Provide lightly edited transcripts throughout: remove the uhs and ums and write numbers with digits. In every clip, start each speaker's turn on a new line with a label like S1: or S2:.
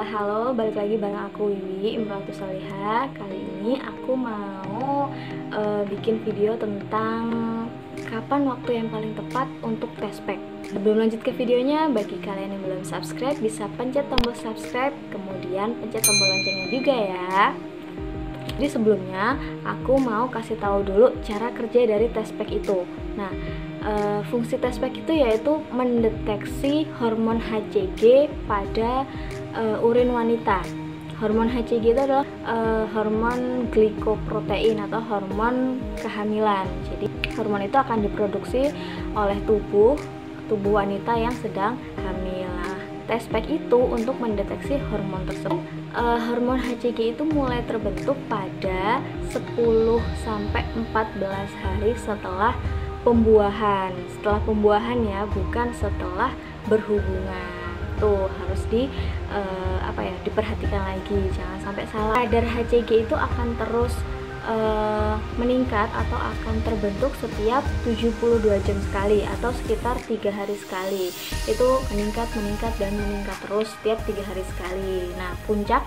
S1: Halo, balik lagi bareng aku Wiwi Imratus Salihah. Kali ini aku mau bikin video tentang kapan waktu yang paling tepat untuk test pack. Sebelum lanjut ke videonya, bagi kalian yang belum subscribe bisa pencet tombol subscribe, kemudian pencet tombol loncengnya juga ya. Jadi sebelumnya aku mau kasih tahu dulu cara kerja dari test pack itu. Nah, fungsi test pack itu yaitu mendeteksi hormon HCG pada urin wanita. Hormon HCG itu adalah hormon glikoprotein atau hormon kehamilan. Jadi hormon itu akan diproduksi oleh tubuh wanita yang sedang hamil. Nah, test pack itu untuk mendeteksi hormon tersebut. Hormon HCG itu mulai terbentuk pada 10 sampai 14 hari setelah pembuahan. Setelah pembuahan ya, bukan setelah berhubungan. Tuh harus diperhatikan lagi, jangan sampai salah. Kadar HCG itu akan terus meningkat atau akan terbentuk setiap 72 jam sekali atau sekitar 3 hari sekali. Itu meningkat dan meningkat terus setiap 3 hari sekali. Nah, puncak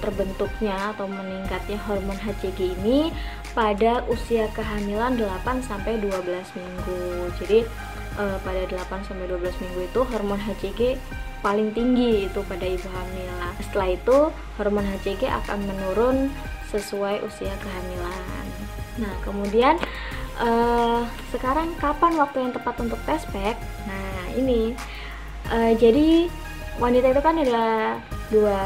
S1: terbentuknya atau meningkatnya hormon HCG ini pada usia kehamilan 8 sampai 12 minggu. Jadi pada 8 sampai 12 minggu itu hormon HCG paling tinggi itu pada ibu hamil. Nah, setelah itu hormon HCG akan menurun sesuai usia kehamilan. Nah, kemudian sekarang kapan waktu yang tepat untuk test pack? Nah, ini jadi wanita itu kan ada dua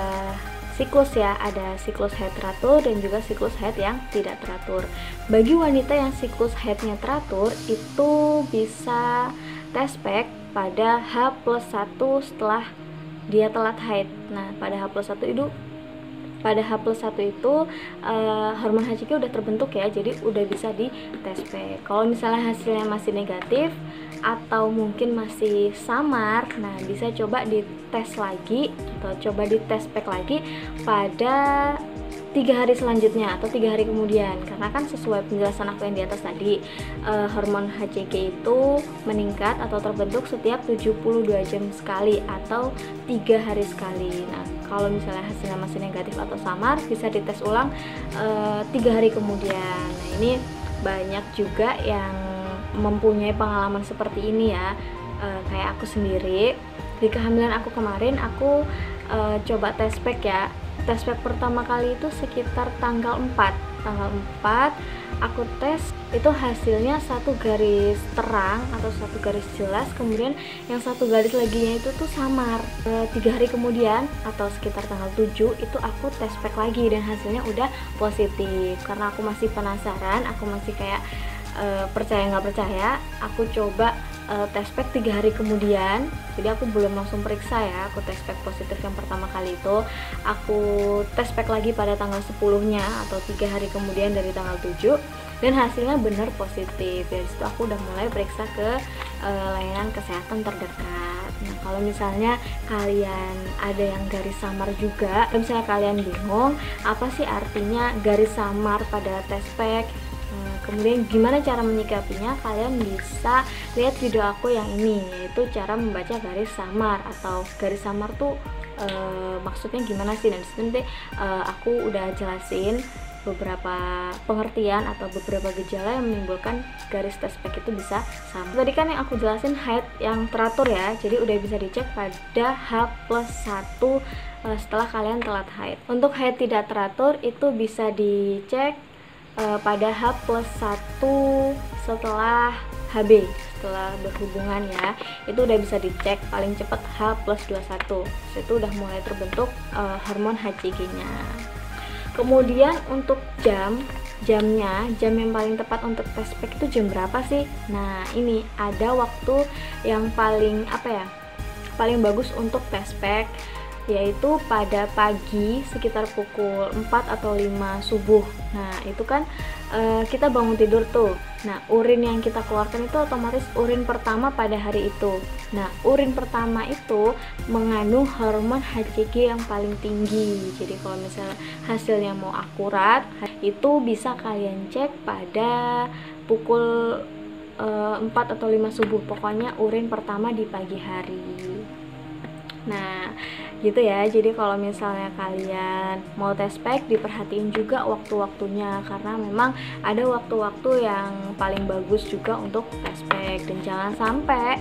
S1: siklus ya, ada siklus haid teratur dan juga siklus haid yang tidak teratur. Bagi wanita yang siklus haidnya teratur itu bisa test pack pada H+1 setelah dia telat haid. Nah, pada H+1 itu hormon HCG udah terbentuk ya, jadi udah bisa di test pack. Kalau misalnya hasilnya masih negatif atau mungkin masih samar, nah bisa coba dites lagi atau coba di test pack lagi pada 3 hari selanjutnya atau 3 hari kemudian, karena kan sesuai penjelasan aku yang di atas tadi, hormon HCG itu meningkat atau terbentuk setiap 72 jam sekali atau 3 hari sekali. Nah, kalau misalnya hasilnya masih negatif atau samar, bisa dites ulang 3 hari kemudian. Nah, ini banyak juga yang mempunyai pengalaman seperti ini ya, kayak aku sendiri. Di kehamilan aku kemarin, aku coba test pack ya. Test pack pertama kali itu sekitar tanggal 4 aku tes, itu hasilnya satu garis terang atau satu garis jelas, kemudian yang satu garis laginya itu tuh samar. 3 hari kemudian atau sekitar tanggal 7 itu aku test pack lagi dan hasilnya udah positif. Karena aku masih penasaran, aku masih kayak percaya nggak percaya, aku coba test pack 3 hari kemudian. Jadi aku belum langsung periksa ya, aku test pack positif yang pertama kali itu, aku test pack lagi pada tanggal 10-nya atau 3 hari kemudian dari tanggal 7 dan hasilnya benar positif. Dari situ aku udah mulai periksa ke layanan kesehatan terdekat. Nah, kalau misalnya kalian ada yang garis samar juga, kalau misalnya kalian bingung apa sih artinya garis samar pada test pack, kemudian gimana cara menyikapinya, kalian bisa lihat video aku yang ini, yaitu cara membaca garis samar atau garis samar tuh maksudnya gimana sih. Dan disitu nanti aku udah jelasin beberapa pengertian atau beberapa gejala yang menimbulkan garis test pack itu bisa sama. Tadi kan yang aku jelasin haid yang teratur ya, jadi udah bisa dicek pada H+1 setelah kalian telat haid. Untuk haid tidak teratur itu bisa dicek pada H+1 setelah HB, setelah berhubungan ya, itu udah bisa dicek paling cepat H+21. Itu udah mulai terbentuk hormon HCG-nya. Kemudian untuk jam yang paling tepat untuk test pack itu jam berapa sih? Nah, ini ada waktu yang paling bagus untuk test pack, yaitu pada pagi sekitar pukul 4 atau 5 subuh. Nah, itu kan kita bangun tidur tuh. Nah, urin yang kita keluarkan itu otomatis urin pertama pada hari itu. Nah, urin pertama itu mengandung hormon HCG yang paling tinggi. Jadi kalau misalnya hasilnya mau akurat, itu bisa kalian cek pada pukul 4 atau 5 subuh. Pokoknya urin pertama di pagi hari. Nah, gitu ya. Jadi kalau misalnya kalian mau tes pack, diperhatiin juga waktu-waktunya, karena memang ada waktu-waktu yang paling bagus juga untuk tes pack. Dan jangan sampai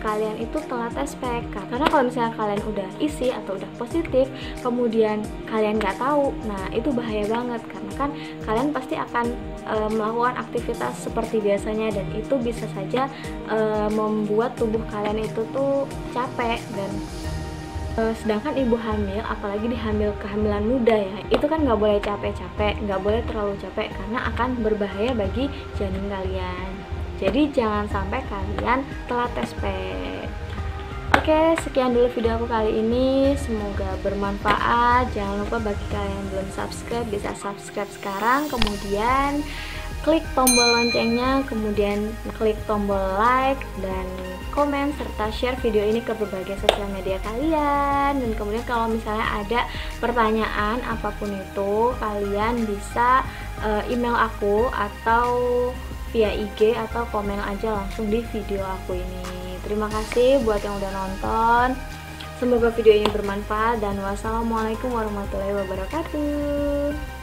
S1: kalian itu telat tes pack, karena kalau misalnya kalian udah isi atau udah positif kemudian kalian nggak tahu, nah itu bahaya banget, karena kan kalian pasti akan melakukan aktivitas seperti biasanya, dan itu bisa saja membuat tubuh kalian itu tuh capek. Dan sedangkan ibu hamil, apalagi di kehamilan muda ya, itu kan nggak boleh capek-capek, nggak boleh terlalu capek, karena akan berbahaya bagi janin kalian. Jadi jangan sampai kalian telat tes pack. Oke, sekian dulu video aku kali ini, semoga bermanfaat. Jangan lupa bagi kalian yang belum subscribe, bisa subscribe sekarang, kemudian klik tombol loncengnya, kemudian klik tombol like dan komen, serta share video ini ke berbagai sosial media kalian. Dan kemudian kalau misalnya ada pertanyaan apapun itu, kalian bisa email aku atau via IG atau komen aja langsung di video aku ini. Terima kasih buat yang udah nonton. Semoga video ini bermanfaat, dan wassalamualaikum warahmatullahi wabarakatuh.